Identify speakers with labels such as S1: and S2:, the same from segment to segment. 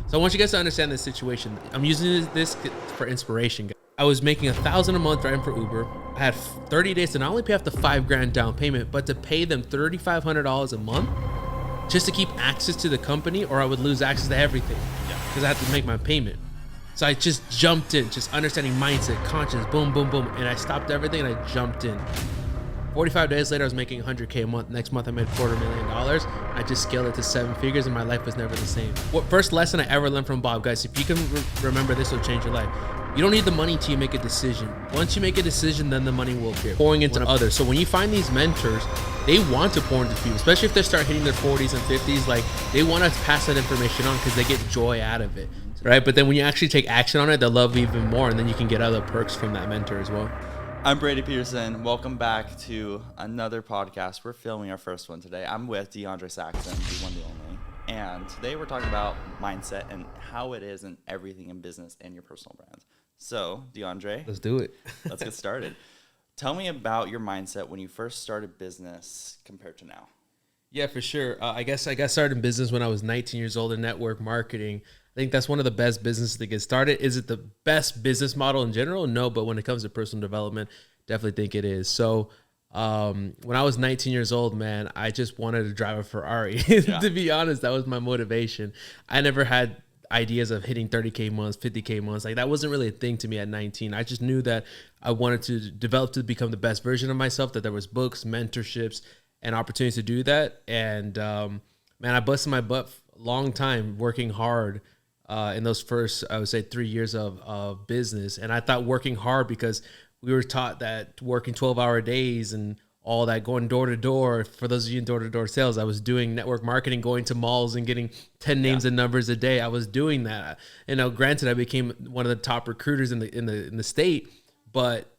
S1: So I want you guys to understand this situation. I'm using this for inspiration. I was making $1,000 a month driving for Uber. I had 30 days to not only pay off the $5,000 down payment, but to pay them $3,500 a month just to keep access to the company, or I would lose access to everything because I had to make my payment. So I just jumped in, just understanding mindset, conscience, boom, boom, boom. And I stopped everything and I jumped in. 45 days later, I was making $100K a month. Next month, I made $250,000. I just scaled it to 7 figures and my life was never the same. What first lesson I ever learned from Bob, guys, if you can remember this, will change your life. You don't need the money until you make a decision. Once you make a decision, then the money will appear. Pouring into others. So when you find these mentors, they want to pour into people, especially if they start hitting their 40s and 50s. Like, they want to pass that information on because they get joy out of it, right? But then when you actually take action on it, they'll love you even more, and then you can get other perks from that mentor as well.
S2: I'm Brady Peterson. Welcome back to another podcast. We're filming our first one today. I'm with DeAndre Saxon, the one, the only. And today we're talking about mindset and how it is in everything in business and your personal brand. So, DeAndre,
S1: let's do it.
S2: Let's get started. Tell me about your mindset when you first started business compared to now.
S1: Yeah, for sure. I guess I got started in business when I was 19 years old in network marketing. I think that's one of the best businesses to get started. Is it the best business model in general? No, but when it comes to personal development, definitely think it is. So when I was 19 years old, man, I just wanted to drive a Ferrari. To be honest, that was my motivation. I never had ideas of hitting 30K months, 50K months. Like, that wasn't really a thing to me at 19. I just knew that I wanted to develop to become the best version of myself, that there was books, mentorships, and opportunities to do that. And man, I busted my butt a long time working hard in those first, I would say, 3 years of business. And I thought working hard because we were taught that working 12-hour days and all that, going door to door. For those of you in door-to-door sales, I was doing network marketing, going to malls and getting 10 names and numbers a day. I was doing that. And now, granted, I became one of the top recruiters in the state, but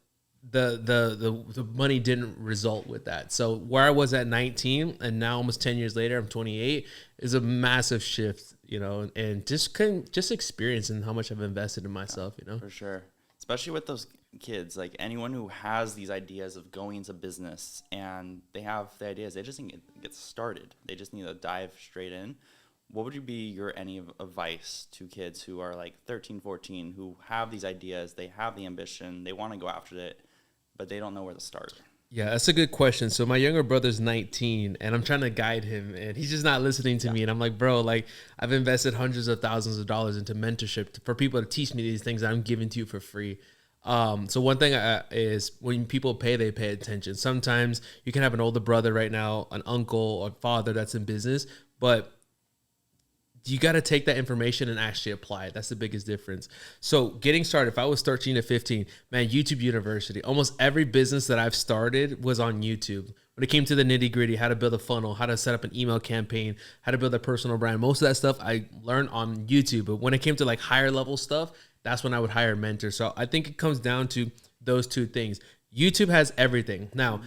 S1: the money didn't result with that. So where I was at 19 and now almost 10 years later, I'm 28, is a massive shift, you know, and just experiencing how much I've invested in myself, you know.
S2: For sure. Especially with those kids, like anyone who has these ideas of going into business and they have the ideas, they just need to get started. They just need to dive straight in. What would be your any advice to kids who are like 13, 14, who have these ideas, they have the ambition, they want to go after it, but they don't know where to start? Yeah,
S1: that's a good question. So my younger brother's 19 and I'm trying to guide him and he's just not listening to me. And I'm like, bro, like, I've invested hundreds of thousands of dollars into mentorship for people to teach me these things that I'm giving to you for free. So one thing is when people pay, they pay attention. Sometimes you can have an older brother right now, an uncle or father that's in business, but you got to take that information and actually apply it. That's the biggest difference. So getting started, if I was 13 to 15, man, YouTube University, almost every business that I've started was on YouTube. When it came to the nitty gritty, how to build a funnel, how to set up an email campaign, how to build a personal brand, most of that stuff I learned on YouTube. But when it came to like higher level stuff, that's when I would hire mentors. So I think it comes down to those two things. YouTube has everything. Now,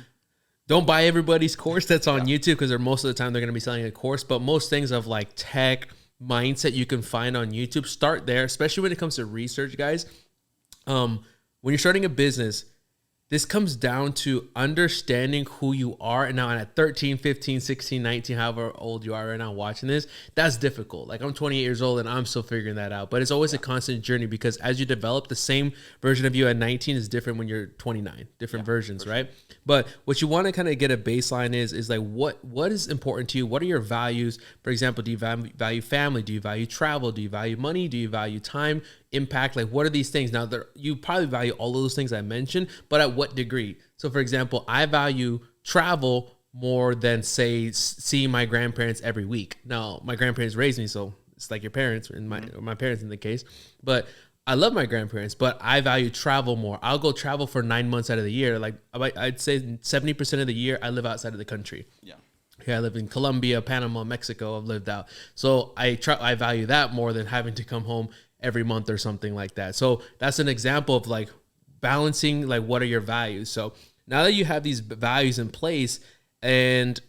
S1: don't buy everybody's course that's on YouTube because most of the time they're going to be selling a course. But most things of like tech, mindset you can find on YouTube, start there, especially when it comes to research, guys. When you're starting a business, this comes down to understanding who you are. And now at 13, 15, 16, 19, however old you are right now watching this, that's difficult. Like, I'm 28 years old and I'm still figuring that out. But it's always a constant journey because as you develop, the same version of you at 19 is different when you're 29, different versions, right? Sure. But what you want to kind of get a baseline is like, what is important to you? What are your values? For example, do you value family? Do you value travel? Do you value money? Do you value time, impact? Like, what are these things? Now, you probably value all of those things I mentioned, but at what degree? So for example, I value travel more than, say, seeing my grandparents every week. Now, my grandparents raised me, so it's like your parents and my parents in the case, but I love my grandparents, but I value travel more. I'll go travel for 9 months out of the year. Like, I'd say 70% of the year I live outside of the country. Yeah. Here I live in Colombia, Panama, Mexico. I've lived out. So I value that more than having to come home every month or something like that. So that's an example of like balancing, like, what are your values? So now that you have these values in place, and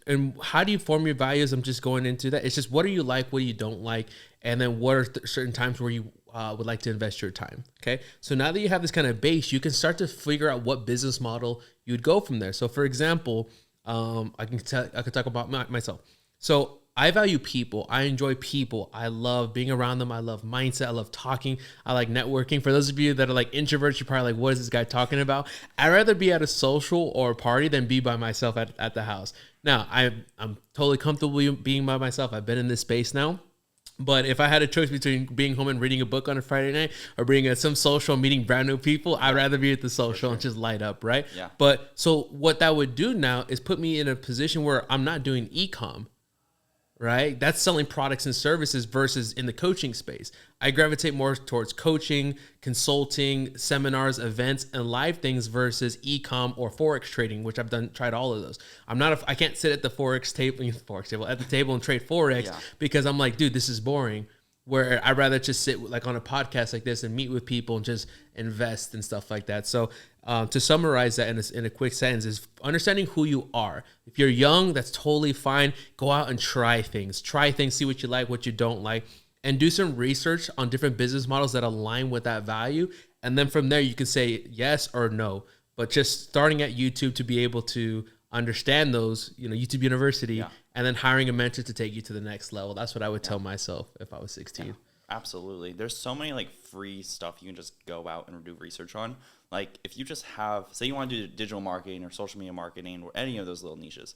S1: how do you form your values? I'm just going into that. It's just, what do you like? What do you don't like? And then what are certain times where you would like to invest your time? Okay. So now that you have this kind of base, you can start to figure out what business model you'd go from there. So for example, I could talk about myself. So I value people. I enjoy people. I love being around them. I love mindset. I love talking. I like networking. For those of you that are like introverts, you're probably like, what is this guy talking about? I'd rather be at a social or a party than be by myself at the house. Now, I'm totally comfortable being by myself. I've been in this space now. But if I had a choice between being home and reading a book on a Friday night or being at some social and meeting brand new people, I'd rather be at the social and just light up, right?
S2: Yeah.
S1: But so what that would do now is put me in a position where I'm not doing e-com, right? That's selling products and services versus in the coaching space. I gravitate more towards coaching, consulting, seminars, events, and live things versus e-com or Forex trading, which I've tried all of those. I can't sit at the Forex table at the table and trade Forex because I'm like, dude, this is boring. Where I'd rather just sit like on a podcast like this and meet with people and just invest and stuff like that. So to summarize that in a quick sentence is understanding who you are. If you're young, that's totally fine. Go out and try things, see what you like, what you don't like, and do some research on different business models that align with that value. And then from there, you can say yes or no. But just starting at YouTube to be able to understand those, YouTube University, and then hiring a mentor to take you to the next level. That's what I would tell myself if I was 16.
S2: Yeah, absolutely. There's so many like free stuff you can just go out and do research on. Like if you just say you want to do digital marketing or social media marketing or any of those little niches,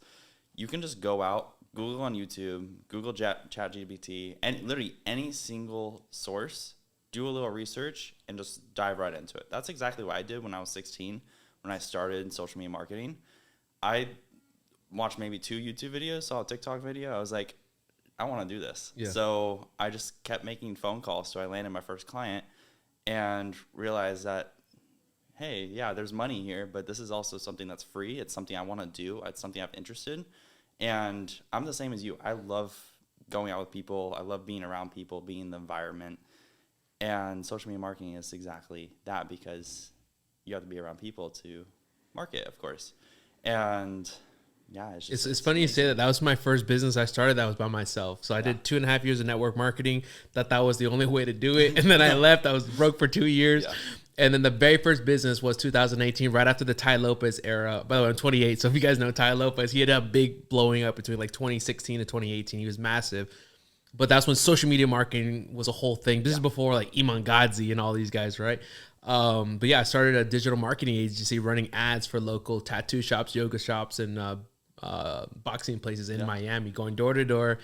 S2: you can just go out, Google on YouTube, Google ChatGPT, and literally any single source, do a little research and just dive right into it. That's exactly what I did when I was 16, when I started social media marketing. I watched maybe 2 YouTube videos, saw a TikTok video. I was like, I want to do this. Yeah. So I just kept making phone calls. So I landed my first client and realized that, hey, yeah, there's money here, but this is also something that's free. It's something I want to do. It's something I'm interested in. And I'm the same as you. I love going out with people. I love being around people, being in the environment. And social media marketing is exactly that because you have to be around people to market, of course. And yeah,
S1: it's funny you say that. That was my first business I started. That was by myself. So I did 2.5 years of network marketing. That was the only way to do it. And then I left. I was broke for 2 years. Yeah. And then the very first business was 2018, right after the Ty Lopez era. By the way, I'm 28. So if you guys know Ty Lopez, he had a big blowing up between like 2016 to 2018. He was massive. But that's when social media marketing was a whole thing. This is before like Iman Gadzhi and all these guys, right? But yeah, I started a digital marketing agency running ads for local tattoo shops, yoga shops, and boxing places in Miami, going door to door.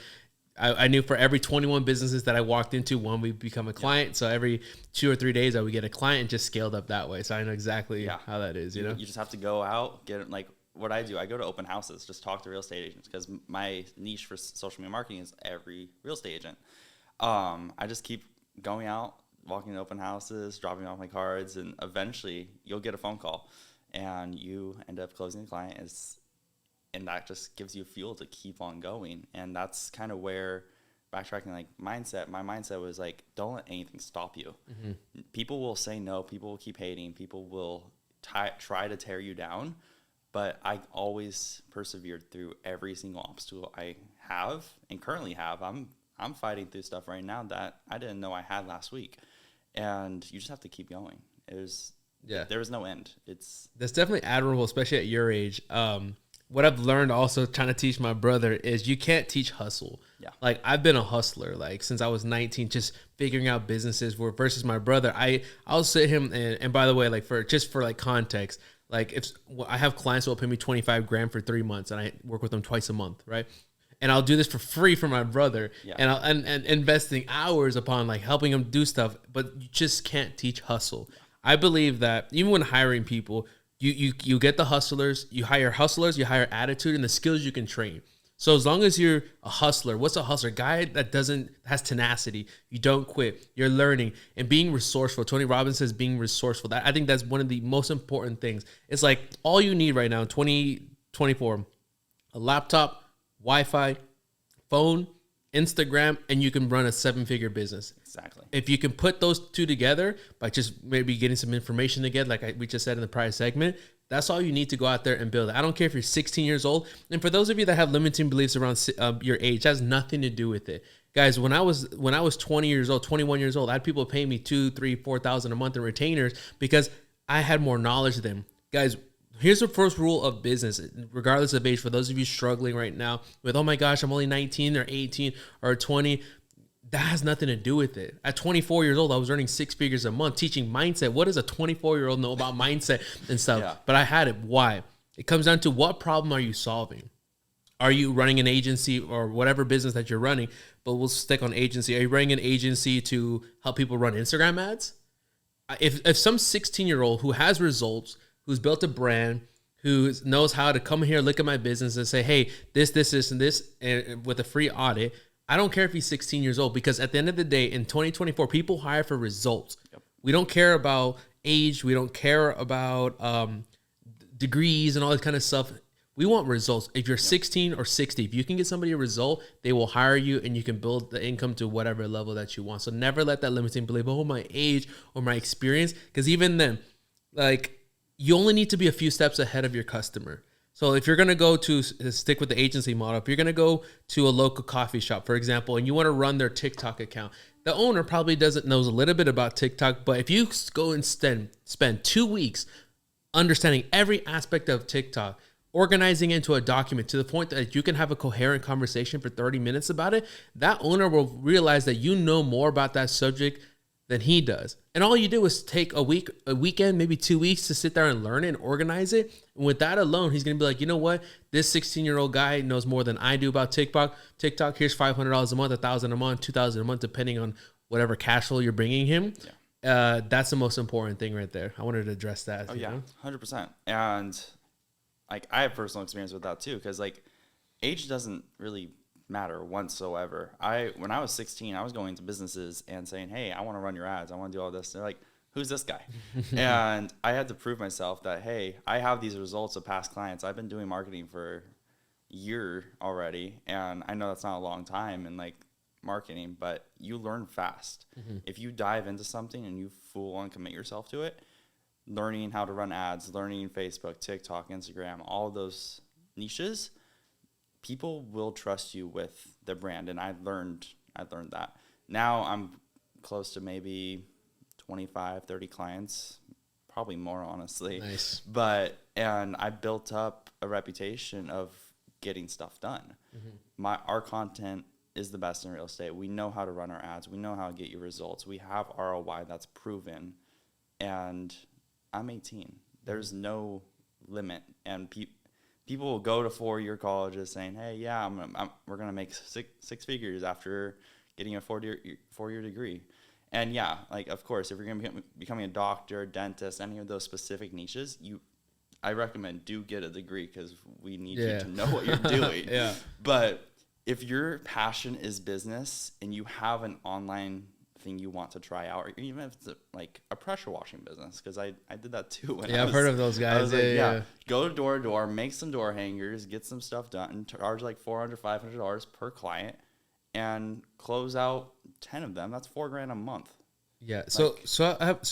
S1: I knew for every 21 businesses that I walked into, one would become a client. Yeah. So every 2 or 3 days, I would get a client and just scaled up that way. So I know exactly how that is. You know,
S2: you just have to go out, get like what I do. I go to open houses, just talk to real estate agents because my niche for social media marketing is every real estate agent. I just keep going out, walking to open houses, dropping off my cards, and eventually you'll get a phone call and you end up closing the client. And that just gives you fuel to keep on going. And that's kind of where, backtracking, like my mindset was like, don't let anything stop you. Mm-hmm. People will say no. People will keep hating. People will try to tear you down. But I always persevered through every single obstacle I have and currently have. I'm fighting through stuff right now that I didn't know I had last week. And you just have to keep going. There is no end.
S1: That's definitely admirable, especially at your age. What I've learned also trying to teach my brother is you can't teach hustle. Yeah. Like I've been a hustler, like since I was 19, just figuring out businesses versus my brother. I'll sit him and by the way, like for context, like if I have clients who will pay me $25,000 for 3 months and I work with them twice a month. Right. And I'll do this for free for my brother and investing hours upon like helping him do stuff, but you just can't teach hustle. I believe that even when hiring people, you get the hustlers, you hire attitude and the skills you can train. So as long as you're a hustler, what's a hustler? Guy that has tenacity. You don't quit. You're learning and being resourceful. Tony Robbins says being resourceful. I think that's one of the most important things. It's like all you need right now in 2024, a laptop, Wi-Fi, phone, Instagram, and you can run a 7-figure business.
S2: Exactly.
S1: If you can put those two together by just maybe getting some information together, like we just said in the prior segment, that's all you need to go out there and build. I don't care if you're 16 years old. And for those of you that have limiting beliefs around your age, that has nothing to do with it. Guys, when I was 20 years old, 21 years old, I had people pay me $2,000, $3,000, $4,000 a month in retainers because I had more knowledge than them. Guys, Here's the first rule of business, regardless of age. For those of you struggling right now with, oh my gosh, I'm only 19 or 18 or 20, that has nothing to do with it. At 24 years old, I was earning 6 figures a month teaching mindset. What does a 24-year-old know about mindset and stuff?
S2: Yeah.
S1: But I had it. Why? It comes down to what problem are you solving? Are you running an agency or whatever business that you're running? But we'll stick on agency. Are you running an agency to help people run Instagram ads? If some 16-year-old who has results, who's built a brand, who knows how to come here, look at my business and say, hey, this, and this, and with a free audit, I don't care if he's 16 years old, because at the end of the day, in 2024, people hire for results. Yep. We don't care about age. We don't care about degrees and all that kind of stuff. We want results. If you're 16 or 60, if you can get somebody a result, they will hire you and you can build the income to whatever level that you want. So never let that limiting belief, oh, my age or my experience, because even then, like, you only need to be a few steps ahead of your customer. So if you're going to go to stick with the agency model, if you're going to go to a local coffee shop, for example, and you want to run their TikTok account, the owner probably knows a little bit about TikTok, but if you go and spend 2 weeks understanding every aspect of TikTok, organizing into a document to the point that you can have a coherent conversation for 30 minutes about it, that owner will realize that you know more about that subject than he does. And all you do is take a weekend, maybe 2 weeks to sit there and learn it and organize it. And with that alone, he's going to be like, you know what? This 16-year-old guy knows more than I do about TikTok. Here's $500 a month, $1,000 a month, $2,000 a month, depending on whatever cash flow you're bringing him. Yeah. That's the most important thing right there. I wanted to address that.
S2: Oh, yeah, 100%. And like, I have personal experience with that too, because like age doesn't really matter whatsoever. When I was 16, I was going to businesses and saying, hey, I want to run your ads. I want to do all this. They're like, who's this guy? And I had to prove myself that, hey, I have these results of past clients. I've been doing marketing for a year already. And I know that's not a long time in like marketing, but you learn fast. Mm-hmm. If you dive into something and you full on commit yourself to it, learning how to run ads, learning Facebook, TikTok, Instagram, all of those niches, people will trust you with their brand. And I learned that. Now I'm close to maybe 25, 30 clients, probably more, honestly.
S1: Nice.
S2: And I built up a reputation of getting stuff done. Mm-hmm. Our content is the best in real estate. We know how to run our ads. We know how to get you results. We have ROI that's proven. And I'm 18. There's no limit. And people will go to 4-year colleges saying, hey, yeah, we're going to make six figures after getting a 4-year degree. And yeah, like, of course, if you're going to be becoming a doctor, dentist, any of those specific niches, I recommend do get a degree, because we need you to know what you're doing. Yeah. But if your passion is business and you have an online thing you want to try out, or even if it's like a pressure washing business, because I did that too.
S1: I've heard of those guys.
S2: Go door to door, make some door hangers, get some stuff done, charge like $400, $500 per client, and close out 10 of them. That's $4,000 a month.
S1: Yeah. So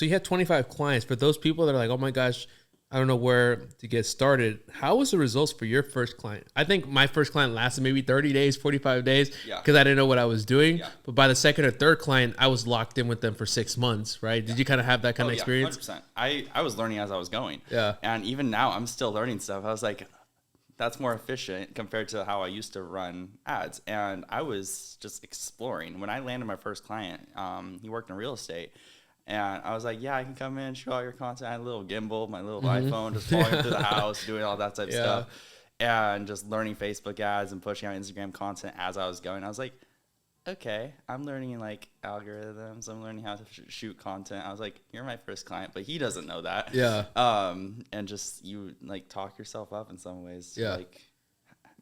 S1: you had 25 clients. For those people that are like, oh my gosh, I don't know where to get started, how was the results for your first client? I think my first client lasted maybe 30 days, 45 days, because I didn't know what I was doing. Yeah. But by the second or third client, I was locked in with them for 6 months, right? Did you kind of have that kind of experience?
S2: 100%. I was learning as I was going.
S1: Yeah.
S2: And even now, I'm still learning stuff. I was like, that's more efficient compared to how I used to run ads. And I was just exploring. When I landed my first client, he worked in real estate. And I was like, yeah, I can come in, show all your content. I had a little gimbal, my little iPhone, just following through the house, doing all that type of stuff. And just learning Facebook ads and pushing out Instagram content as I was going. I was like, okay, I'm learning like algorithms. I'm learning how to shoot content. I was like, you're my first client, but he doesn't know that.
S1: Yeah.
S2: And just you like talk yourself up in some ways to like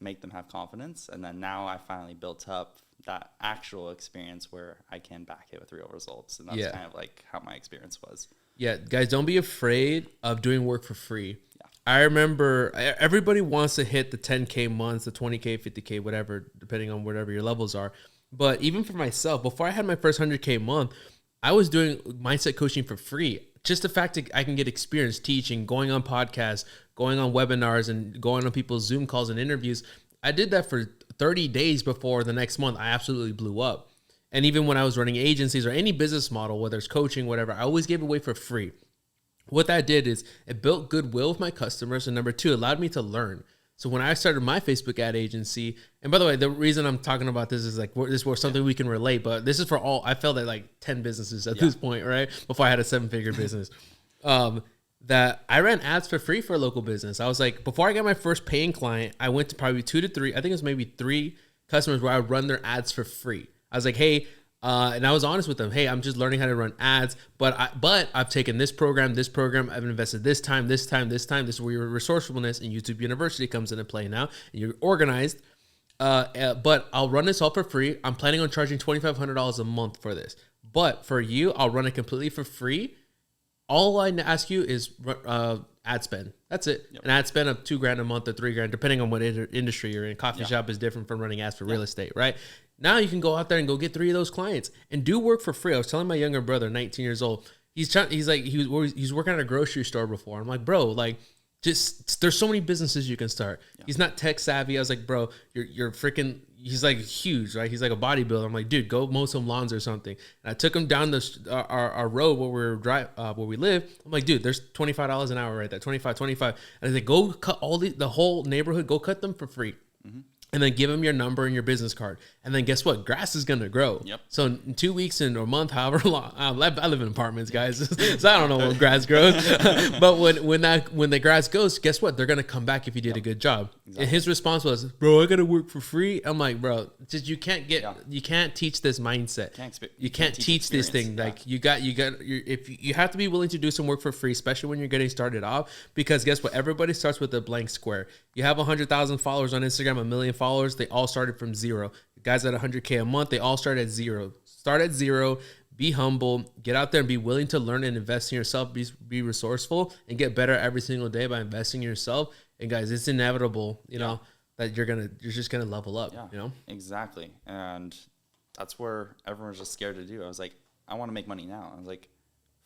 S2: make them have confidence. And then now I finally built up that actual experience where I can back it with real results. And that's kind of like how my experience was. Yeah.
S1: Guys, don't be afraid of doing work for free. Yeah. I remember everybody wants to hit the 10K months, the 20K, 50K, whatever, depending on whatever your levels are. But even for myself, before I had my first 100K month, I was doing mindset coaching for free. Just the fact that I can get experience teaching, going on podcasts, going on webinars, and going on people's Zoom calls and interviews. I did that for 30 days before the next month I absolutely blew up. And even when I was running agencies or any business model, whether it's coaching, whatever, I always gave it away for free. What that did is it built goodwill with my customers, and number two, allowed me to learn. So when I started my Facebook ad agency, and by the way, the reason I'm talking about this is like this was something we can relate, but this is for all. I felt at like 10 businesses at this point, right? Before I had a 7-figure business, that I ran ads for free for a local business. I was like, before I got my first paying client, I went to probably 2 to 3. I think it was maybe 3 customers where I would run their ads for free. I was like, hey. And I was honest with them. Hey, I'm just learning how to run ads, but I've taken this program. I've invested this time. This is where your resourcefulness and YouTube University comes into play now. And you're organized. But I'll run this all for free. I'm planning on charging $2,500 a month for this. But for you, I'll run it completely for free. All I ask you is ad spend. That's it. Yep. An ad spend of $2,000 a month or $3,000, depending on what industry you're in. Coffee shop is different from running ads for real estate, right? Now you can go out there and go get 3 of those clients and do work for free. I was telling my younger brother, 19 years old, he's working at a grocery store before. I'm like, bro, like, just there's so many businesses you can start. Yeah. He's not tech savvy. I was like, bro, you're freaking. He's like huge, right? He's like a bodybuilder. I'm like, dude, go mow some lawns or something. And I took him down our road where we live. I'm like, dude, there's $25 an hour right there, 25. And I said, go cut the whole neighborhood. Go cut them for free. Mm-hmm. And then give them your number and your business card. And then guess what? Grass is going to grow. Yep. So in 2 weeks or a month, however long, I live in apartments, guys. So I don't know when grass grows. But when the grass goes, guess what? They're going to come back if you did a good job. Exactly. And his response was, bro, I got to work for free. I'm like, bro, you can't teach this mindset. You can't teach this thing. Like you have to be willing to do some work for free, especially when you're getting started off, because guess what? Everybody starts with a blank square. You have 100,000 followers on Instagram, 1 million followers. They all started from zero. Guys at 100K a month, they all start at zero. Start at zero. Be humble. Get out there and be willing to learn and invest in yourself. Be resourceful and get better every single day by investing in yourself. And guys, it's inevitable, you know, that you're just gonna level up. Yeah, you know,
S2: exactly. And that's where everyone's just scared to do. I was like, I want to make money now. I was like,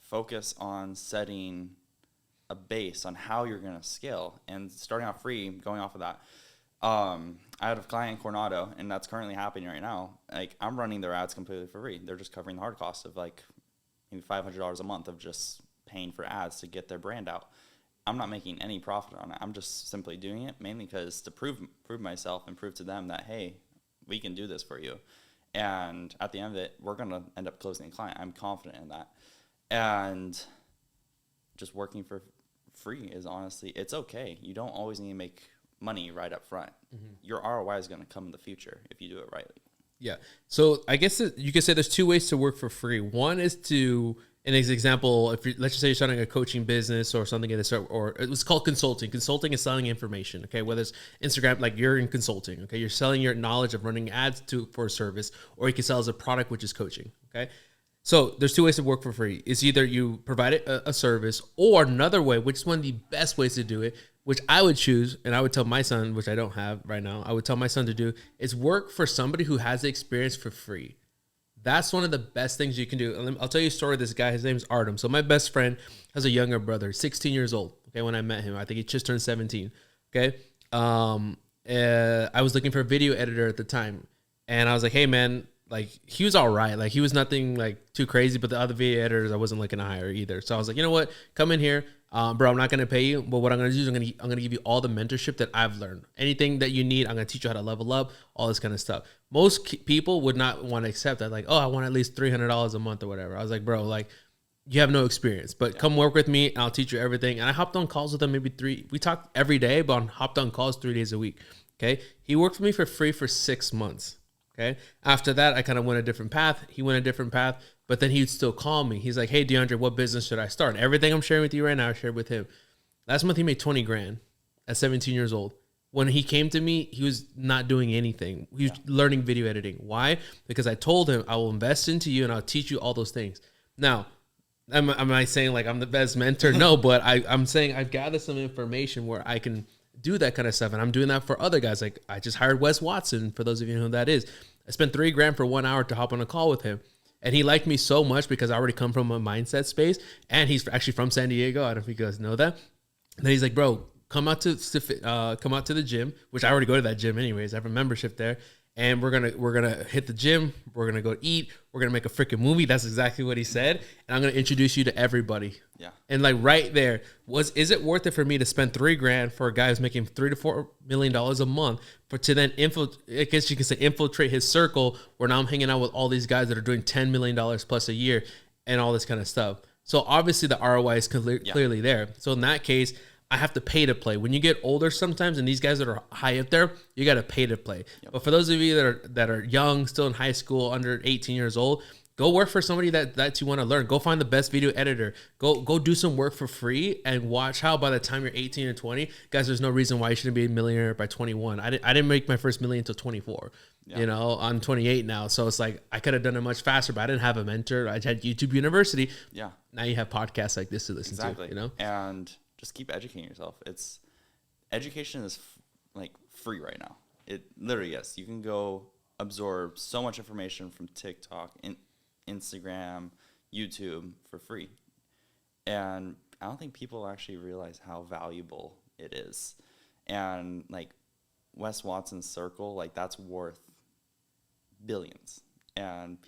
S2: focus on setting a base on how you're gonna scale and starting off free, going off of that. I had a client in Coronado, and that's currently happening right now. Like, I'm running their ads completely for free. They're just covering the hard costs of like maybe $500 a month of just paying for ads to get their brand out. I'm not making any profit on it. I'm just simply doing it mainly because to prove myself and prove to them that, hey, we can do this for you. And at the end of it, we're going to end up closing a client. I'm confident in that. And just working for free is honestly, it's okay. You don't always need to make money right up front. Mm-hmm. Your ROI is going to come in the future if you do it right.
S1: Yeah. So I guess you could say there's 2 ways to work for free. One is to, in this example, if let's just say you're starting a coaching business or something, or it was called consulting. Consulting is selling information. Okay, whether it's Instagram, like you're in consulting. Okay, you're selling your knowledge of running ads for a service, or you can sell as a product, which is coaching. Okay. So there's 2 ways to work for free. It's either you provide a service, or another way, which is one of the best ways to do it, which I would choose, and I would tell my son, which I don't have right now, I would tell my son to do, is work for somebody who has the experience for free. That's one of the best things you can do. I'll tell you a story of this guy. His name is Artem. So my best friend has a younger brother, 16 years old. Okay, when I met him, I think he just turned 17. Okay, I was looking for a video editor at the time, and I was like, hey man, like he was all right. Like he was nothing like too crazy, but the other video editors I wasn't looking to hire either. So I was like, you know what? Come in here. Bro, I'm not going to pay you, but what I'm going to do is I'm going to give you all the mentorship that I've learned. Anything that you need, I'm going to teach you how to level up, all this kind of stuff. Most people would not want to accept that. Like, oh, I want at least $300 a month or whatever. I was like, bro, like you have no experience, but come work with me and I'll teach you everything. And I hopped on calls with him we talked every day, but hopped on calls 3 days a week. Okay. He worked for me for free for 6 months. Okay. After that, I kind of went a different path. He went a different path, but then he would still call me. He's like, hey, DeAndre, what business should I start? Everything I'm sharing with you right now, I shared with him. Last month, he made 20 grand at 17 years old. When he came to me, he was not doing anything. He was learning video editing. Why? Because I told him I will invest into you and I'll teach you all those things. Now, am I saying like I'm the best mentor? No, but I'm saying I've gathered some information where I can do that kind of stuff. And I'm doing that for other guys. Like I just hired Wes Watson, for those of you who know who that is. I spent $3 grand for 1 hour to hop on a call with him. And he liked me so much because I already come from a mindset space. And he's actually from San Diego. I don't know if you guys know that. And then he's like, bro, come out to the gym, which I already go to that gym anyways. I have a membership there. and we're gonna hit the gym. We're gonna go eat. We're gonna make a freaking movie. That's exactly what he said. And I'm gonna introduce you to everybody.
S2: Yeah.
S1: And like right there, is it worth it for me to spend $3,000 for a guy who's making $3 to $4 million a month to then I guess you can say infiltrate his circle where now I'm hanging out with all these guys that are doing $10 million plus a year and all this kind of stuff. So obviously the ROI is clearly there. So in that case, I have to pay to play. When you get older sometimes, and these guys that are high up there, you got to pay to play. Yep. But for those of you that are young, still in high school, under 18 years old, go work for somebody that you want to learn. Go find the best video editor. Go do some work for free and watch how by the time you're 18 and 20, guys, there's no reason why you shouldn't be a millionaire by 21. I didn't make my first million until 24. Yeah. You know, I'm 28 now. So it's like I could have done it much faster, but I didn't have a mentor. I had YouTube University.
S2: Yeah.
S1: Now you have podcasts like this to listen to, you know?
S2: And just keep educating yourself. Education is like free right now. It literally, yes, you can go absorb so much information from TikTok, Instagram, YouTube for free. And I don't think people actually realize how valuable it is. And like Wes Watson's circle, like that's worth billions. And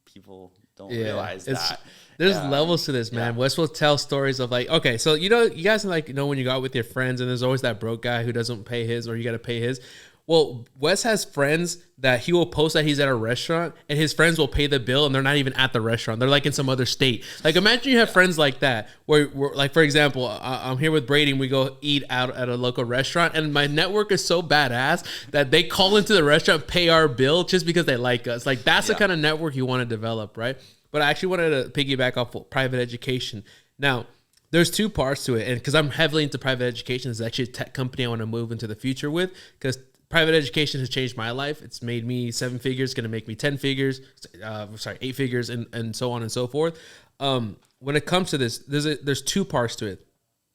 S2: people don't realize that.
S1: There's levels to this, man. Wes will tell stories of like, okay, so you guys like when you go out with your friends and there's always that broke guy who doesn't pay his or you got to pay his. Well, Wes has friends that he will post that he's at a restaurant and his friends will pay the bill and they're not even at the restaurant. They're like in some other state. Like imagine you have friends like that where like, for example, I'm here with Brady and we go eat out at a local restaurant and my network is so badass that they call into the restaurant, pay our bill just because they like us. Like that's the kind of network you want to develop, right? But I actually wanted to piggyback off of private education. Now, there's two parts to it. And because I'm heavily into private education, it's actually a tech company I want to move into the future with because private education has changed my life. It's made me 7 figures, going to make me 10 figures, 8 figures, and so on and so forth. When it comes to this, there's two parts to it.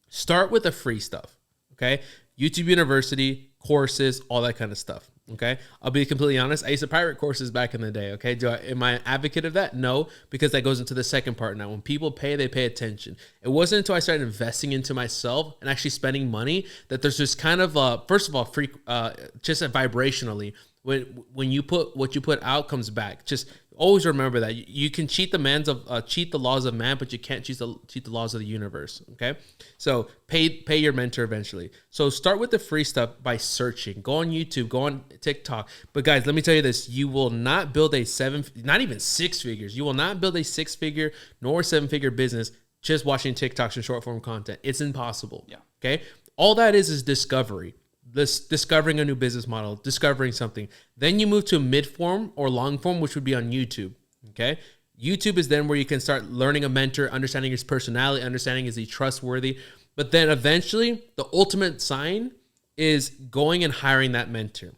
S1: Start with the free stuff, okay? YouTube University, courses, all that kind of stuff, okay? I'll be completely honest. I used to pirate courses back in the day, okay? Am I an advocate of that? No, because that goes into the second part now. When people pay, they pay attention. It wasn't until I started investing into myself and actually spending money that there's just kind of, first of all, free, just vibrationally, when you put what you put out comes back. Just always remember that you can cheat the laws of man, but you can't cheat the laws of the universe. Okay, so pay your mentor eventually. So start with the free stuff by searching. Go on YouTube, go on TikTok. But guys, let me tell you this: you will not build not even 6 figures. You will not build a 6-figure nor 7-figure business just watching TikToks and short form content. It's impossible. Yeah. Okay. All that is discovery. Discovering a new business model, discovering something. Then you move to mid form or long form, which would be on YouTube. Okay. YouTube is then where you can start learning a mentor, understanding his personality, understanding is he trustworthy. But then eventually the ultimate sign is going and hiring that mentor.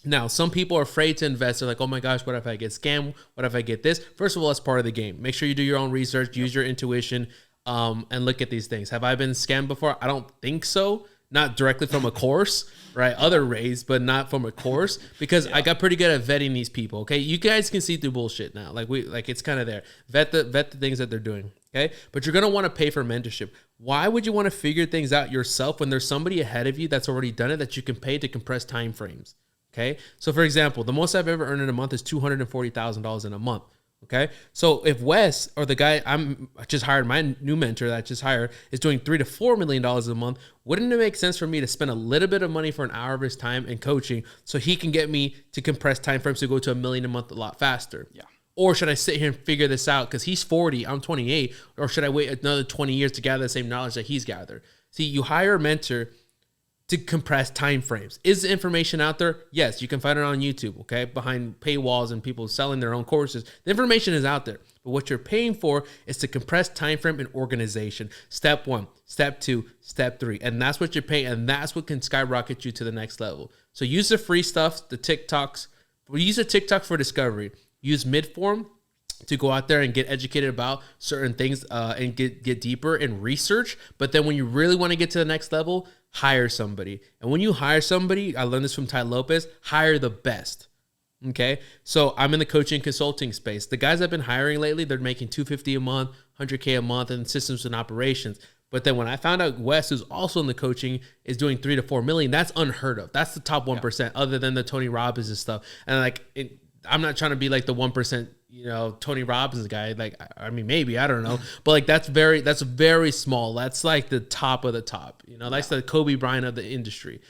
S1: Now, some people are afraid to invest. They're like, oh my gosh, what if I get scammed? What if I get this? First of all, that's part of the game. Make sure you do your own research, use your intuition, and look at these things. Have I been scammed before? I don't think so. Not directly from a course, right? Other ways, but not from a course because I got pretty good at vetting these people. Okay. You guys can see through bullshit now. Like it's kind of there. Vet the things that they're doing. Okay. But you're going to want to pay for mentorship. Why would you want to figure things out yourself when there's somebody ahead of you that's already done it that you can pay to compress time frames? Okay. So for example, the most I've ever earned in a month is $240,000 in a month. Okay. So if Wes or the guy I just hired, my new mentor that I just hired is doing $3 to $4 million a month, wouldn't it make sense for me to spend a little bit of money for an hour of his time and coaching so he can get me to compress time frames to go to $1 million a month a lot faster? Yeah. Or should I sit here and figure this out because he's 40, I'm 28, or should I wait another 20 years to gather the same knowledge that he's gathered? See, you hire a mentor to compress time frames. Is the information out there? Yes, you can find it on YouTube, okay? Behind paywalls and people selling their own courses. The information is out there. But what you're paying for is to compress time frame and organization. Step 1, step 2, step 3. And that's what you're paying. And that's what can skyrocket you to the next level. So use the free stuff, the TikToks. Use a TikTok for discovery. Use mid-form to go out there and get educated about certain things and get deeper in research. But then when you really want to get to the next level, hire somebody. And when you hire somebody, I learned this from Ty Lopez, hire the best. Okay. So I'm in the coaching consulting space. The guys I've been hiring lately, they're making $250 a month, $100K a month in systems and operations. But then when I found out Wes, who's also in the coaching, is doing 3 to 4 million, that's unheard of. That's the top 1%, other than the Tony Robbins and stuff. And like, I'm not trying to be like the 1%, you know, Tony Robbins guy. Like, I mean, maybe, I don't know, but like that's very small. That's like the top of the top. You know, that's the Kobe Bryant of the industry.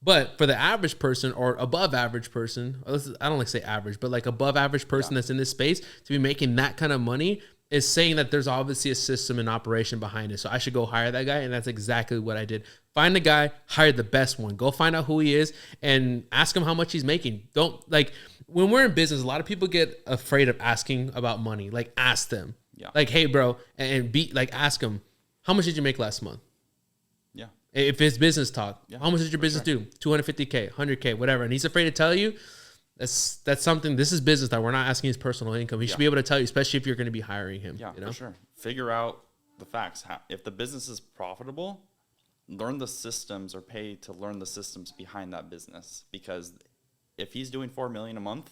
S1: But for the average person or above average person, I don't like to say average, but like above average person that's in this space to be making that kind of money is saying that there's obviously a system and operation behind it. So I should go hire that guy. And that's exactly what I did. Find the guy, hire the best one. Go find out who he is and ask him how much he's making. Don't like when we're in business, a lot of people get afraid of asking about money. Like ask them like, hey bro, and be like, ask them, how much did you make last month?
S2: Yeah.
S1: If it's business talk, how much did your business do? 250K, 100K, whatever. And he's afraid to tell you. That's something. This is business that we're not asking his personal income. He should be able to tell you, especially if you're going to be hiring him.
S2: Yeah,
S1: you know?
S2: for sure. Figure out the facts. If the business is profitable, learn the systems or pay to learn the systems behind that business. Because if he's doing $4 million a month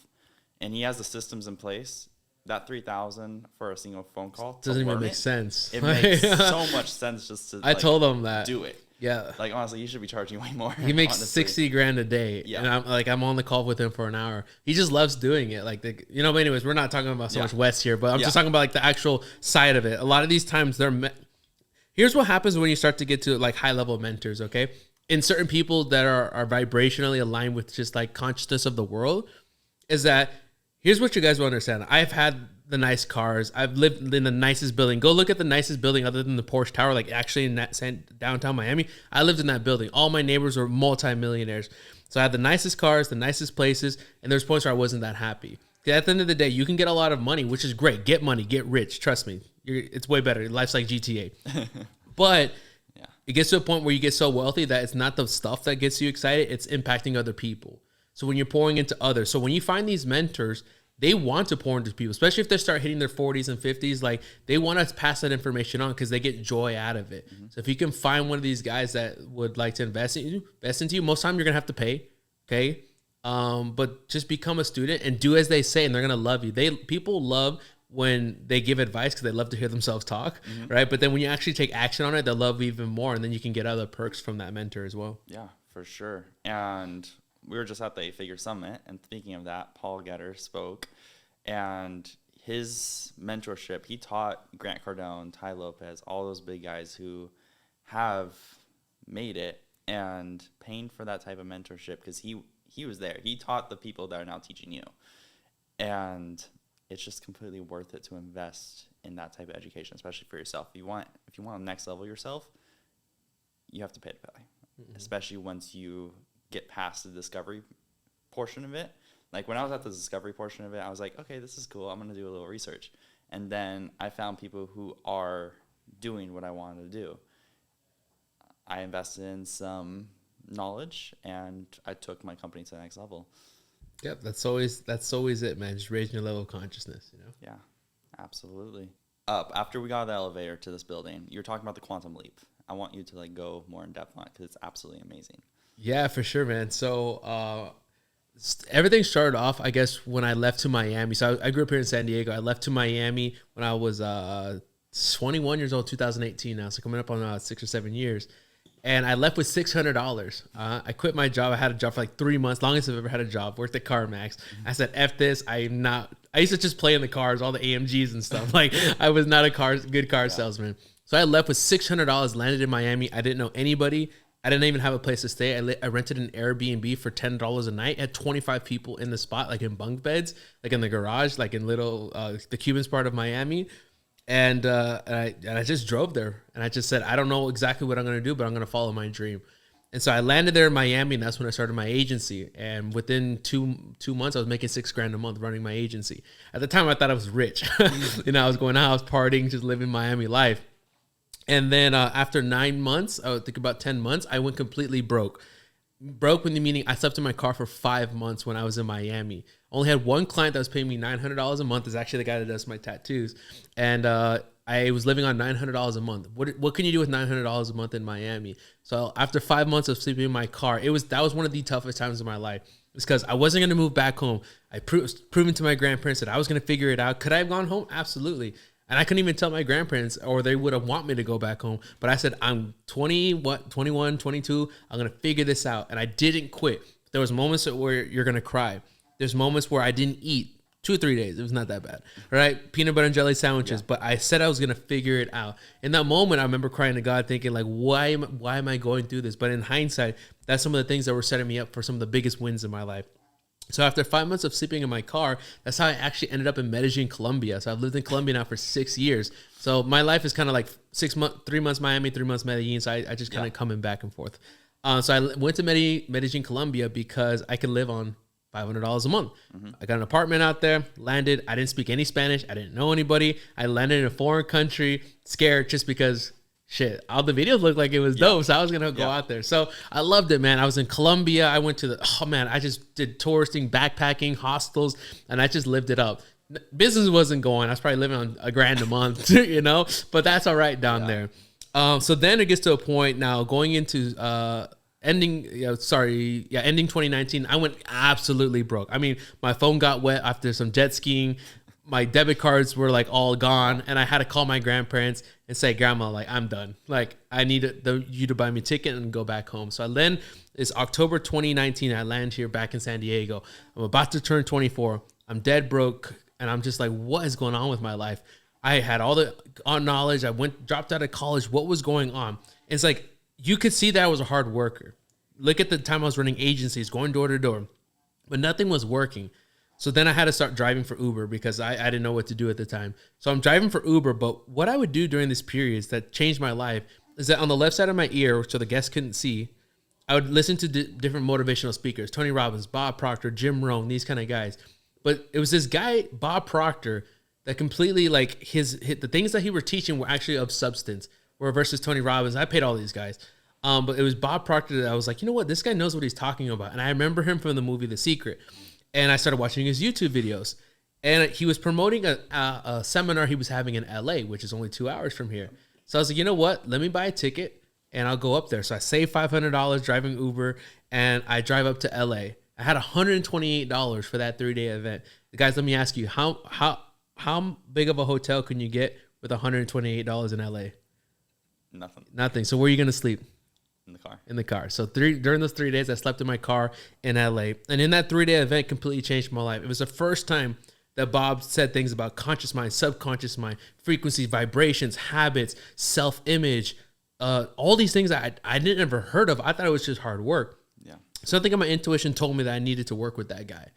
S2: and he has the systems in place, that $3,000 for a single phone call
S1: doesn't even make sense.
S2: It makes so much sense just to.
S1: I told him that
S2: do it.
S1: Yeah.
S2: Like honestly, you should be charging way more.
S1: He makes 60 grand a day. Yeah. And I'm on the call with him for an hour. He just loves doing it. Like but anyways, we're not talking about so much West here, but I'm just talking about like the actual side of it. A lot of these times here's what happens when you start to get to like high level mentors. Okay. In certain people that are vibrationally aligned with just like consciousness of the world is that here's what you guys will understand. I've had the nice cars. I've lived in the nicest building. Go look at the nicest building other than the Porsche Tower, like actually in that downtown Miami. I lived in that building. All my neighbors were multimillionaires. So I had the nicest cars, the nicest places, and there's points where I wasn't that happy. At the end of the day, you can get a lot of money, which is great. Get money, get rich. Trust me. It's way better. Life's like GTA. But it gets to a point where you get so wealthy that it's not the stuff that gets you excited. It's impacting other people. So when you're pouring into others. So when you find these mentors, they want to pour into people, especially if they start hitting their 40s and 50s. Like they want to pass that information on because they get joy out of it. Mm-hmm. So if you can find one of these guys that would like to invest into you, most time you're gonna have to pay, okay? But just become a student and do as they say, and they're gonna love you. People love when they give advice because they love to hear themselves talk, right? But then when you actually take action on it, they'll love you even more, and then you can get other perks from that mentor as well.
S2: Yeah, for sure. And we were just at the 8-Figure Summit, and speaking of that, Paul Getter spoke, and his mentorship, he taught Grant Cardone, Ty Lopez, all those big guys who have made it, and paying for that type of mentorship because he was there. He taught the people that are now teaching you, and it's just completely worth it to invest in that type of education, especially for yourself. If you want to next level yourself, you have to pay to play, especially once you get past the discovery portion of it. Like when I was at the discovery portion of it, I was like, okay, this is cool. I'm going to do a little research. And then I found people who are doing what I wanted to do. I invested in some knowledge and I took my company to the next level.
S1: Yep. That's always it, man. Just raising your level of consciousness,
S2: Yeah, absolutely. After we got out of the elevator to this building, you were talking about the quantum leap. I want you to go more in depth on it because it's absolutely amazing.
S1: Yeah, for sure, man. So everything started off, I guess, when I left to Miami. So I grew up here in San Diego. I left to Miami when I was 21 years old, 2018 now. So coming up on 6 or 7 years. And I left with $600. I quit my job. I had a job for like 3 months, longest I've ever had a job. Worked at CarMax. I said, F this. I used to just play in the cars, all the AMGs and stuff. Like I was not a good car salesman. So I left with $600, landed in Miami. I didn't know anybody. I didn't even have a place to stay. I rented an Airbnb for $10 a night. Had 25 people in the spot, like in bunk beds, like in the garage, like in little the Cubans part of Miami. And I just drove there. And I just said, I don't know exactly what I'm going to do, but I'm going to follow my dream. And so I landed there in Miami, and that's when I started my agency. And within two months, I was making $6,000 a month running my agency. At the time, I thought I was rich. I was going out, I was partying, just living Miami life. And then after 9 months, I would think about 10 months, I went completely broke. Broke meaning I slept in my car for 5 months when I was in Miami. Only had one client that was paying me $900 a month. Is actually the guy that does my tattoos. And I was living on $900 a month. What can you do with $900 a month in Miami? So after 5 months of sleeping in my car, that was one of the toughest times of my life. It's because I wasn't going to move back home. I proven to my grandparents that I was going to figure it out. Could I have gone home? Absolutely. And I couldn't even tell my grandparents, or they would have want me to go back home. But I said, I'm 21, 22. I'm going to figure this out. And I didn't quit. There was moments where you're going to cry. There's moments where I didn't eat 2 or 3 days. It was not that bad, right? Peanut butter and jelly sandwiches. Yeah. But I said I was going to figure it out. In that moment, I remember crying to God thinking like, why am I going through this? But in hindsight, that's some of the things that were setting me up for some of the biggest wins in my life. So after 5 months of sleeping in my car, that's how I actually ended up in Medellin, Colombia. So I've lived in Colombia now for 6 years. So my life is kind of like 3 months Miami, 3 months Medellin. So I just kind of coming back and forth. So I went to Medellin, Colombia because I could live on $500 a month. Mm-hmm. I got an apartment out there, landed. I didn't speak any Spanish. I didn't know anybody. I landed in a foreign country, scared just because shit, all the videos looked like it was dope. So I was going to go out there. So I loved it, man. I was in Colombia. I went to I just did touristing, backpacking, hostels, and I just lived it up. Business wasn't going. I was probably living on $1,000 a month, you know, but that's all right down there. So then it gets to a point now going into, ending 2019, I went absolutely broke. I mean, my phone got wet after some jet skiing. My debit cards were like all gone, and I had to call my grandparents and say, Grandma, like, I'm done. Like, I need you to buy me a ticket and go back home. So then it's October 2019. I land here back in San Diego. I'm about to turn 24. I'm dead broke, and I'm just like, what is going on with my life? I had all the knowledge. I dropped out of college. What was going on? It's like, you could see that I was a hard worker. Look at the time I was running agencies, going door to door, but nothing was working. So then I had to start driving for Uber because I didn't know what to do at the time. So I'm driving for Uber, but what I would do during this period that changed my life is that on the left side of my ear, so the guests couldn't see, I would listen to different motivational speakers, Tony Robbins, Bob Proctor, Jim Rohn, these kind of guys. But it was this guy, Bob Proctor, that completely like the things that he were teaching were actually of substance, where versus Tony Robbins, I paid all these guys. But it was Bob Proctor that I was like, you know what? This guy knows what he's talking about. And I remember him from the movie The Secret. And I started watching his YouTube videos. And he was promoting a seminar he was having in LA, which is only 2 hours from here. So I was like, you know what? Let me buy a ticket and I'll go up there. So I saved $500 driving Uber and I drive up to LA. I had $128 for that 3-day event. Guys, let me ask you, how big of a hotel can you get with $128 in LA? Nothing. So where are you going to sleep? In the car. So during those 3 days, I slept in my car in LA. And in that 3-day event completely changed my life. It was the first time that Bob said things about conscious mind, subconscious mind, frequencies, vibrations, habits, self-image, all these things that I didn't ever heard of. I thought it was just hard work. Yeah. Something in my intuition told me that I needed to work with that guy.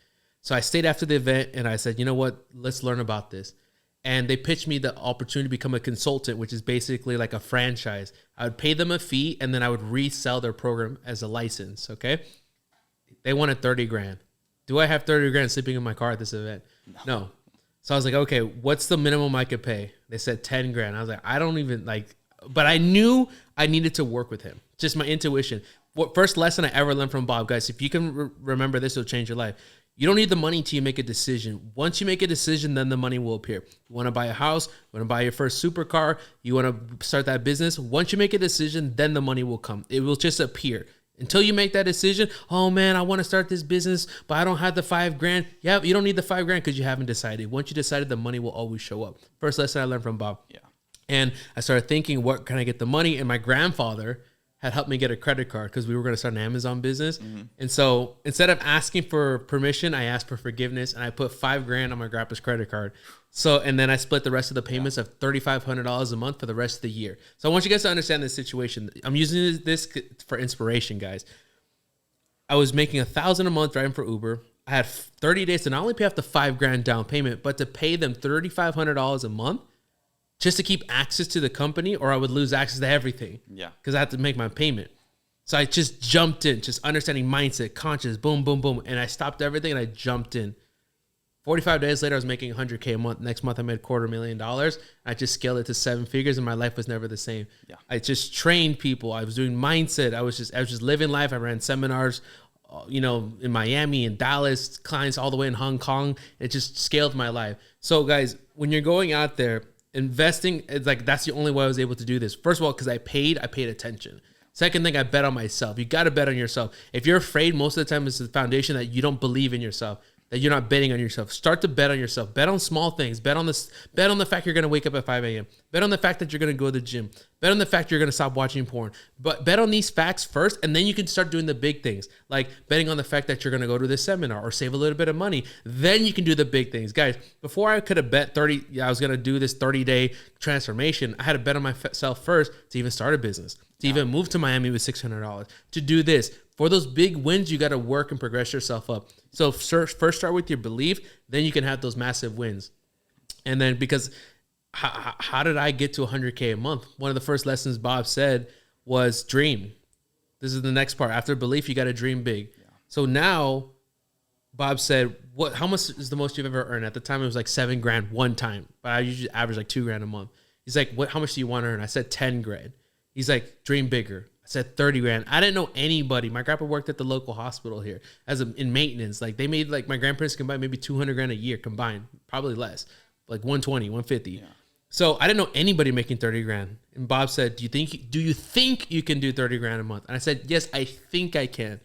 S1: So I stayed after the event and I said, you know what? Let's learn about this. And they pitched me the opportunity to become a consultant, which is basically like a franchise. I would pay them a fee and then I would resell their program as a license. Okay. They wanted 30 grand. Do I have 30 grand sleeping in my car at this event? No. So I was like, okay, what's the minimum I could pay? They said 10 grand. I was like, I don't even but I knew I needed to work with him. Just my intuition. What first lesson I ever learned from Bob, guys, if you can remember this, it'll change your life. You don't need the money till you make a decision. Once you make a decision, then the money will appear. You want to buy a house, you want to buy your first supercar, you want to start that business. Once you make a decision, then the money will come. It will just appear. Until you make that decision, oh man, I want to start this business, but I don't have the 5 grand. Yeah, you don't need the 5 grand because you haven't decided. Once you decided, the money will always show up. First lesson I learned from Bob. Yeah. And I started thinking, what can I get the money? And my grandfather had helped me get a credit card because we were going to start an Amazon business. Mm-hmm. And so instead of asking for permission, I asked for forgiveness and I put 5 grand on my grandpa's credit card. So, and then I split the rest of the payments of $3,500 a month for the rest of the year. So I want you guys to understand this situation. I'm using this for inspiration, guys. I was making $1,000 a month driving for Uber. I had 30 days to not only pay off the 5 grand down payment, but to pay them $3,500 a month just to keep access to the company, or I would lose access to everything. Yeah. Because I had to make my payment. So I just jumped in, just understanding mindset, conscious, boom, boom, boom. And I stopped everything and I jumped in. 45 days later, I was making $100K a month. Next month, I made $250,000. I just scaled it to 7 figures and my life was never the same. Yeah. I just trained people. I was doing mindset. I was just living life. I ran seminars, in Miami and Dallas, clients all the way in Hong Kong. It just scaled my life. So guys, when you're going out there, investing, it's like that's the only way I was able to do this. First of all, because I paid attention. Second thing, I bet on myself. You got to bet on yourself. If you're afraid, most of the time it's the foundation that you don't believe in yourself. that you're not betting on yourself. Start to bet on yourself. Bet on small things. Bet on this. Bet on the fact you're going to wake up at 5 a.m. Bet on the fact that you're going to go to the gym. Bet on the fact you're going to stop watching porn. But bet on these facts first, and then you can start doing the big things, like betting on the fact that you're going to go to this seminar or save a little bit of money. Then you can do the big things. Guys, before I could have bet I was going to do this 30-day transformation, I had to bet on myself first to even start a business, to even move to Miami with $600, to do this. For those big wins, you got to work and progress yourself up. So first start with your belief, then you can have those massive wins. And then because how did I get to 100K a month? One of the first lessons Bob said was dream. This is the next part. After belief, you got to dream big. Yeah. So now Bob said, how much is the most you've ever earned? At the time, it was like $7,000 one time, but I usually average like $2,000 a month. He's like, how much do you want to earn? I said $10,000. He's like, dream bigger. I said $30,000. I didn't know anybody. My grandpa worked at the local hospital here in maintenance. Like they made like my grandparents combined maybe $200,000 a year combined, probably less, like 120, 150. Yeah. So I didn't know anybody making $30,000. And Bob said, do you think you can do $30,000 a month? And I said, yes, I think I can.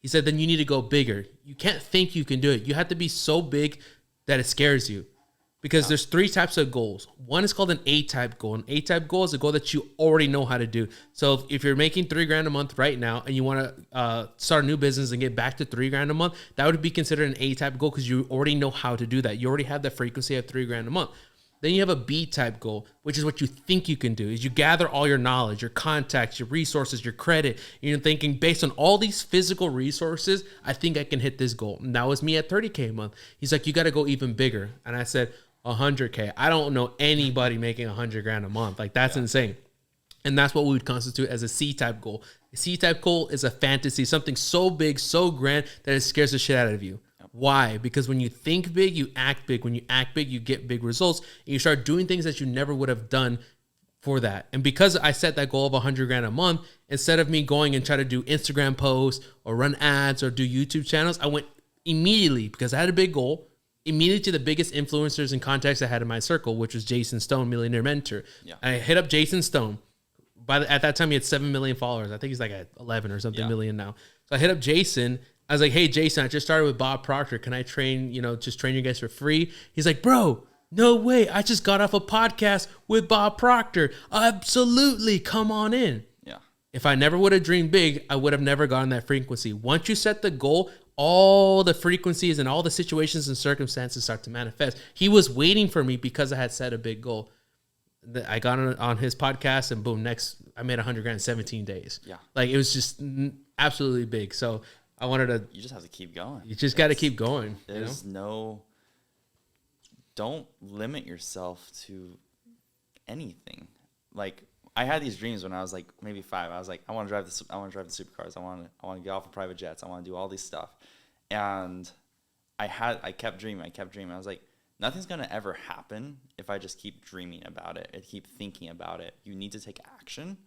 S1: He said, then you need to go bigger. You can't think you can do it. You have to be so big that it scares you. Because there's 3 types of goals. One is called an A-type goal. An A-type goal is a goal that you already know how to do. So if you're making $3,000 a month right now and you want to start a new business and get back to $3,000 a month, that would be considered an A-type goal because you already know how to do that. You already have the frequency of $3,000 a month. Then you have a B-type goal, which is what you think you can do. Is you gather all your knowledge, your contacts, your resources, your credit. You're thinking, based on all these physical resources, I think I can hit this goal. And that was me at $30K a month. He's like, you got to go even bigger. And I said, 100K. I don't know anybody making $100,000 a month. Like that's insane. And that's what we would constitute as a C-type goal. A C-type goal is a fantasy, something so big, so grand that it scares the shit out of you. Why? Because when you think big, you act big. When you act big, you get big results, and you start doing things that you never would have done for that. And because I set that goal of $100,000 a month, instead of me going and try to do Instagram posts or run ads or do YouTube channels, I went immediately, because I had a big goal, immediately to the biggest influencers and contacts I had in my circle, which was Jason Stone, Millionaire Mentor. Yeah. And I hit up Jason Stone. At that time, he had 7 million followers. I think he's like at 11 or something million now. So I hit up Jason. I was like, hey, Jason, I just started with Bob Proctor. Can I train you guys for free? He's like, bro, no way. I just got off a podcast with Bob Proctor. Absolutely. Come on in. Yeah. If I never would have dreamed big, I would have never gotten that frequency. Once you set the goal, all the frequencies and all the situations and circumstances start to manifest. He was waiting for me because I had set a big goal. I got on his podcast and boom, I made $100,000 in 17 days. Yeah. Like it was just absolutely big. So I wanted to.
S2: You just have to keep going.
S1: You just got to keep going.
S2: Don't limit yourself to anything. Like I had these dreams when I was like maybe 5. I was like, I want to drive the supercars. I want to get off of private jets. I want to do all these stuff. And I kept dreaming. I was like, nothing's going to ever happen if I just keep dreaming about it and keep thinking about it. You need to take action.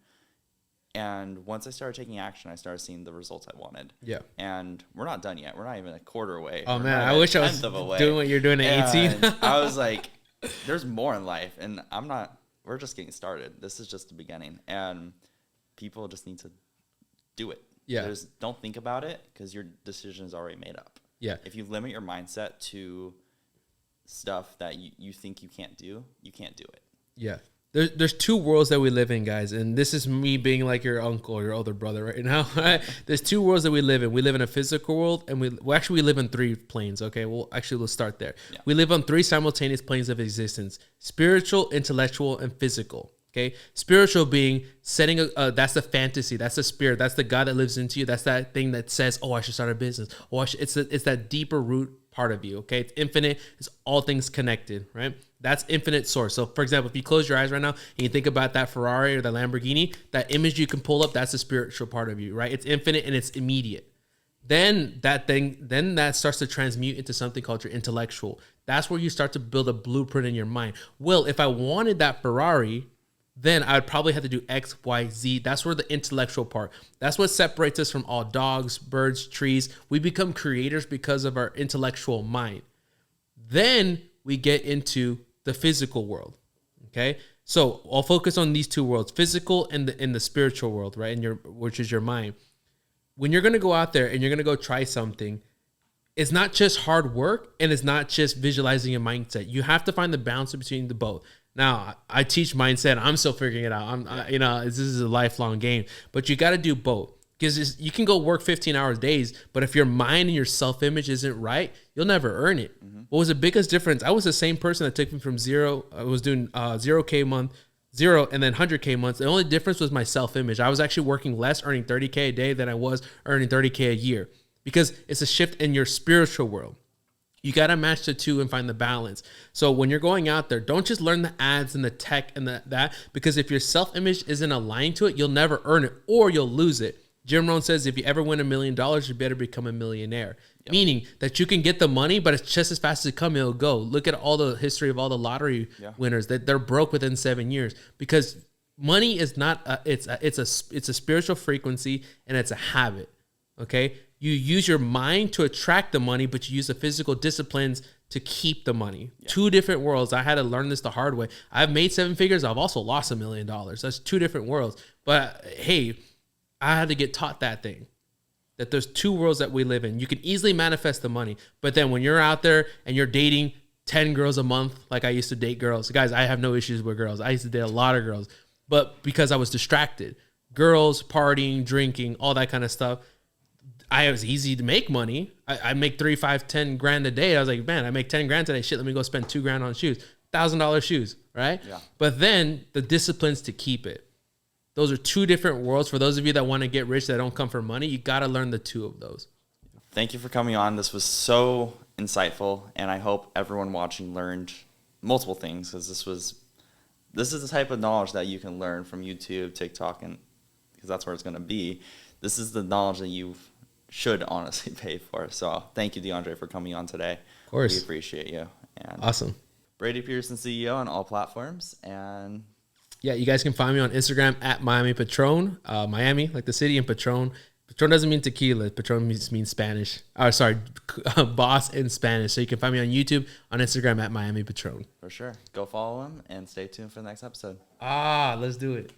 S2: And once I started taking action, I started seeing the results I wanted. Yeah. And we're not done yet. We're not even a quarter away.
S1: Oh, man. I wish I was doing what you're doing at 18.
S2: I was like, there's more in life. And we're just getting started. This is just the beginning. And people just need to do it. Yeah. Don't think about it because your decision is already made up. Yeah. If you limit your mindset to stuff that you think you can't do it.
S1: Yeah. There's 2 worlds that we live in, guys, and this is me being like your uncle or your older brother right now. Right? There's 2 worlds that we live in. We live in a physical world, and we live in 3 planes. Okay, let's start there. Yeah. We live on 3 simultaneous planes of existence: spiritual, intellectual, and physical. Okay, spiritual being setting that's the fantasy, that's the spirit, that's the God that lives into you. That's that thing that says, "Oh, I should start a business." Oh, it's that deeper root part of you. Okay, it's infinite. It's all things connected, right? That's infinite source. So, for example, if you close your eyes right now and you think about that Ferrari or the Lamborghini, that image you can pull up, that's the spiritual part of you, right? It's infinite and it's immediate. Then that starts to transmute into something called your intellectual. That's where you start to build a blueprint in your mind. Well, if I wanted that Ferrari, then I would probably have to do X, Y, Z. That's where the intellectual part. That's what separates us from all dogs, birds, trees. We become creators because of our intellectual mind. Then we get into the physical world. Okay, so I'll focus on these 2 worlds: physical and the spiritual world, right? Which is your mind. When you're gonna go out there and you're gonna go try something, it's not just hard work and it's not just visualizing your mindset. You have to find the balance between the both. Now, I teach mindset. I'm still figuring it out. This is a lifelong game, but you got to do both, because you can go work 15-hour days, but if your mind and your self-image isn't right, you'll never earn it. What was the biggest difference? I was the same person that took me from zero. I was doing 0K a month, zero, and then 100K months. The only difference was my self-image. I was actually working less, earning 30K a day than I was earning 30K a year, because it's a shift in your spiritual world. You got to match the two and find the balance. So when you're going out there, don't just learn the ads and the tech and that, because if your self-image isn't aligned to it, you'll never earn it or you'll lose it. Jim Rohn says, if you ever win $1 million, you better become a millionaire. Yep. Meaning that you can get the money, but it's just as fast as it comes, it'll go. Look at all the history of all the lottery winners that they're broke within 7 years, because money is not it's a spiritual frequency and it's a habit. Okay. You use your mind to attract the money, but you use the physical disciplines to keep the money. Yeah. Two different worlds. I had to learn this the hard way. I've made 7 figures. I've also lost $1 million. That's two different worlds. But hey, I had to get taught that thing, that there's two worlds that we live in. You can easily manifest the money, but then when you're out there and you're dating 10 girls a month, like I used to date girls. Guys, I have no issues with girls. I used to date a lot of girls, but because I was distracted, girls, partying, drinking, all that kind of stuff. I was easy to make money. I make 3, 5, 10 grand a day. I was like, man, I make 10 grand today. Shit, let me go spend 2 grand on shoes. $1,000 shoes, right? Yeah. But then the disciplines to keep it. Those are two different worlds. For those of you that want to get rich that don't come from money, you got to learn the two of those.
S2: Thank you for coming on. This was so insightful, and I hope everyone watching learned multiple things, because this is the type of knowledge that you can learn from YouTube, TikTok, and because that's where it's going to be. This is the knowledge that you should honestly pay for. So thank you, DeAndre, for coming on today.
S1: Of course.
S2: We appreciate you. And
S1: awesome.
S2: Brady Pearson, CEO on all platforms. And
S1: yeah, you guys can find me on Instagram at Miami Patron. Miami, like the city, and Patron. Patron doesn't mean tequila. Patron means Spanish. Boss in Spanish. So you can find me on YouTube, on Instagram at Miami Patron.
S2: For sure. Go follow him and stay tuned for the next episode.
S1: Let's do it.